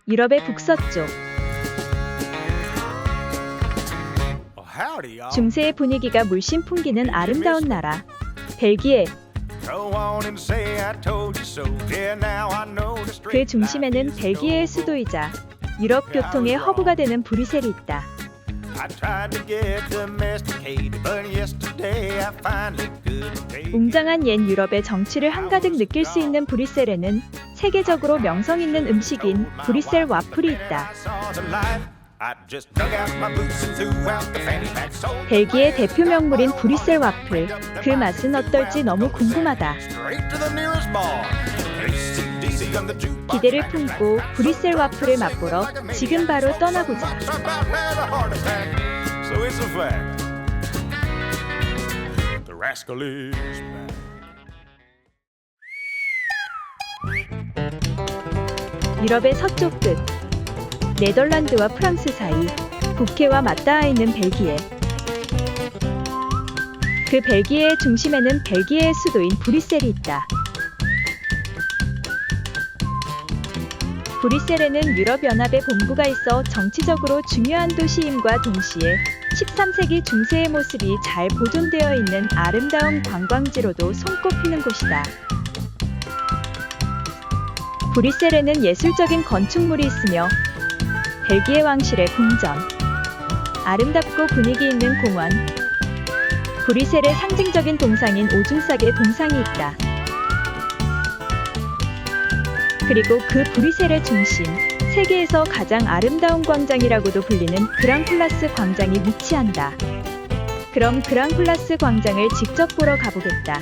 유럽의 북서쪽, 중세의 분위기가 물씬 풍기는 아름다운 나라, 벨기에. 그 중심에는 벨기에의 수도이자 유럽 교통의 허브가 되는 브뤼셀이 있다. 웅장한 옛 유럽의 정취를 한가득 느낄 수 있는 브뤼셀에는 세계적으로 명성 있는 음식인 브뤼셀 와플이 있다. 벨기에 대표 명물인 브뤼셀 와플, 그 맛은 어떨지 너무 궁금하다. 기대를 품고 브뤼셀 와플을 맛보러 지금 바로 떠나보자. 유럽의 서쪽 끝, 네덜란드와 프랑스 사이, 북해와 맞닿아 있는 벨기에. 그 벨기에의 중심에는 벨기에의 수도인 브뤼셀이 있다. 브뤼셀에는 유럽연합의 본부가 있어 정치적으로 중요한 도시임과 동시에 13세기 중세의 모습이 잘 보존되어 있는 아름다운 관광지로도 손꼽히는 곳이다. 브뤼셀에는 예술적인 건축물이 있으며 벨기에 왕실의 궁전, 아름답고 분위기 있는 공원, 브뤼셀의 상징적인 동상인 오중삭의 동상이 있다. 그리고 그 브뤼셀의 중심, 세계에서 가장 아름다운 광장이라고도 불리는 그랑플라스 광장이 위치한다. 그럼 그랑플라스 광장을 직접 보러 가보겠다.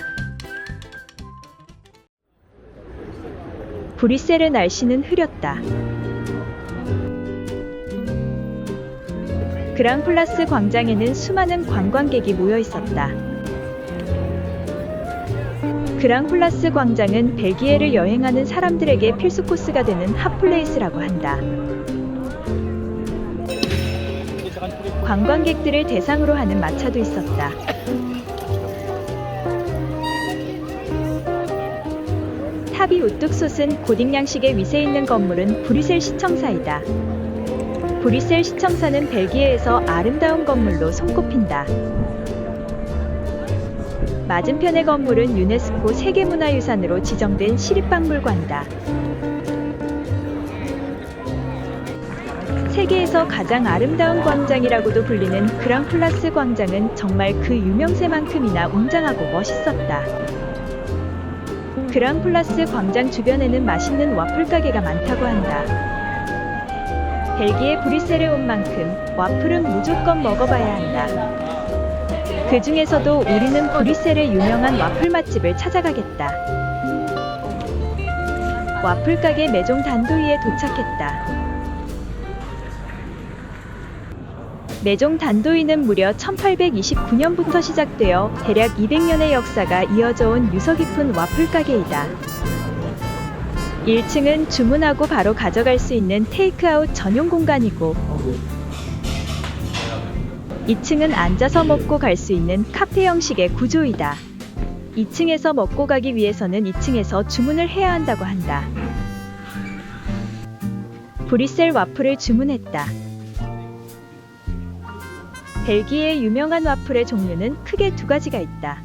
브뤼셀의 날씨는 흐렸다. 그랑플라스 광장에는 수많은 관광객이 모여 있었다. 그랑플라스 광장은 벨기에를 여행하는 사람들에게 필수 코스가 되는 핫플레이스라고 한다. 관광객들을 대상으로 하는 마차도 있었다. 탑이 우뚝 솟은 고딕 양식의 위세 있는 건물은 브뤼셀 시청사이다. 브뤼셀 시청사는 벨기에에서 아름다운 건물로 손꼽힌다. 맞은편의 건물은 유네스코 세계문화유산으로 지정된 시립박물관이다. 세계에서 가장 아름다운 광장이라고도 불리는 그랑플라스 광장은 정말 그 유명세만큼이나 웅장하고 멋있었다. 그랑플라스 광장 주변에는 맛있는 와플 가게가 많다고 한다. 벨기에 브뤼셀에 온 만큼 와플은 무조건 먹어봐야 한다. 그 중에서도 우리는 브뤼셀의 유명한 와플 맛집을 찾아가겠다. 와플 가게 메종 단도이에 도착했다. 메종 단도이는 무려 1829년부터 시작되어 대략 200년의 역사가 이어져 온 유서 깊은 와플 가게이다. 1층은 주문하고 바로 가져갈 수 있는 테이크아웃 전용 공간이고 2층은 앉아서 먹고 갈 수 있는 카페 형식의 구조이다. 2층에서 먹고 가기 위해서는 2층에서 주문을 해야 한다고 한다. 브뤼셀 와플을 주문했다. 벨기에의 유명한 와플의 종류는 크게 두 가지가 있다.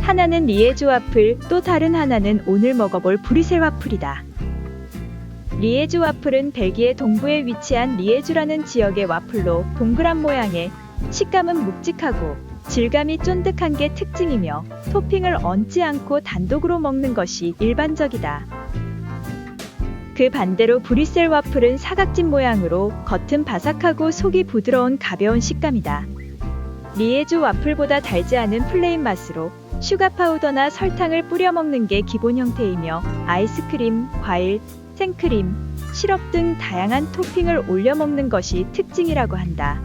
하나는 리에주 와플, 또 다른 하나는 오늘 먹어볼 브뤼셀 와플이다. 리에주 와플은 벨기에 동부에 위치한 리에주라는 지역의 와플로 동그란 모양에 식감은 묵직하고 질감이 쫀득한 게 특징이며 토핑을 얹지 않고 단독으로 먹는 것이 일반적이다. 그 반대로 브뤼셀 와플은 사각진 모양으로 겉은 바삭하고 속이 부드러운 가벼운 식감이다. 리에주 와플보다 달지 않은 플레인 맛으로 슈가 파우더나 설탕을 뿌려 먹는 게 기본 형태이며 아이스크림, 과일, 생크림, 시럽 등 다양한 토핑을 올려 먹는 것이 특징이라고 한다.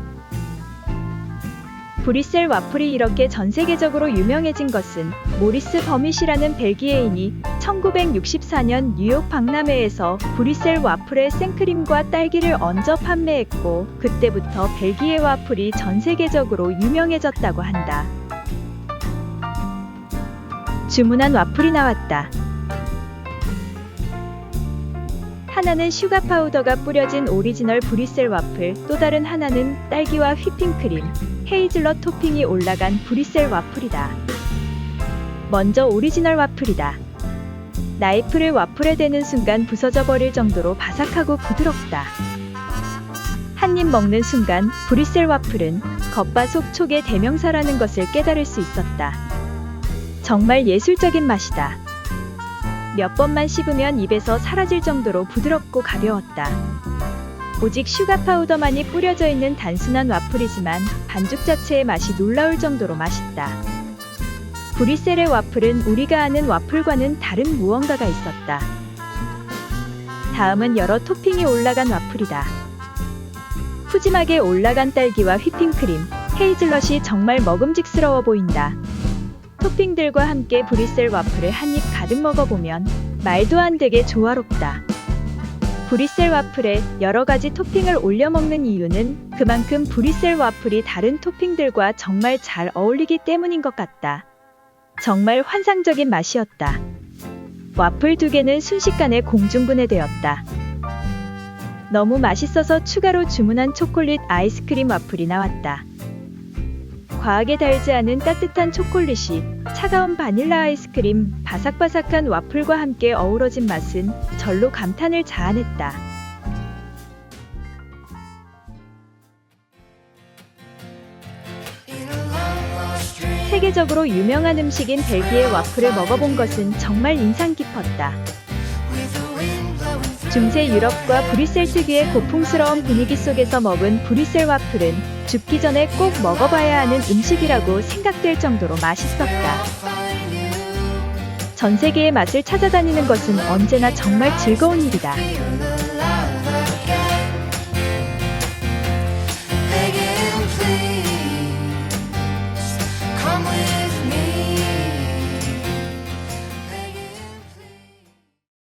브뤼셀 와플이 이렇게 전 세계적으로 유명해진 것은 모리스 버밋이라는 벨기에인이 1964년 뉴욕 박람회에서 브뤼셀 와플에 생크림과 딸기를 얹어 판매했고 그때부터 벨기에 와플이 전 세계적으로 유명해졌다고 한다. 주문한 와플이 나왔다. 하나는 슈가 파우더가 뿌려진 오리지널 브뤼셀 와플, 또 다른 하나는 딸기와 휘핑크림, 헤이즐넛 토핑이 올라간 브뤼셀 와플이다. 먼저 오리지널 와플이다. 나이프를 와플에 대는 순간 부서져 버릴 정도로 바삭하고 부드럽다. 한 입 먹는 순간 브뤼셀 와플은 겉바속촉의 대명사라는 것을 깨달을 수 있었다. 정말 예술적인 맛이다. 몇 번만 씹으면 입에서 사라질 정도로 부드럽고 가벼웠다. 오직 슈가 파우더만이 뿌려져 있는 단순한 와플이지만 반죽 자체의 맛이 놀라울 정도로 맛있다. 브뤼셀의 와플은 우리가 아는 와플과는 다른 무언가가 있었다. 다음은 여러 토핑이 올라간 와플이다. 푸짐하게 올라간 딸기와 휘핑크림, 헤이즐넛이 정말 먹음직스러워 보인다. 토핑들과 함께 브뤼셀 와플을 한 입 가득 먹어보면 말도 안 되게 조화롭다. 브뤼셀 와플에 여러 가지 토핑을 올려 먹는 이유는 그만큼 브뤼셀 와플이 다른 토핑들과 정말 잘 어울리기 때문인 것 같다. 정말 환상적인 맛이었다. 와플 2개는 순식간에 공중분해되었다. 너무 맛있어서 추가로 주문한 초콜릿 아이스크림 와플이 나왔다. 과하게 달지 않은 따뜻한 초콜릿이 차가운 바닐라 아이스크림, 바삭바삭한 와플과 함께 어우러진 맛은 절로 감탄을 자아냈다. 세계적으로 유명한 음식인 벨기에 와플을 먹어본 것은 정말 인상 깊었다. 중세 유럽과 브뤼셀 특유의 고풍스러운 분위기 속에서 먹은 브뤼셀 와플은 죽기 전에 꼭 먹어봐야 하는 음식이라고 생각될 정도로 맛있었다. 전 세계의 맛을 찾아다니는 것은 언제나 정말 즐거운 일이다.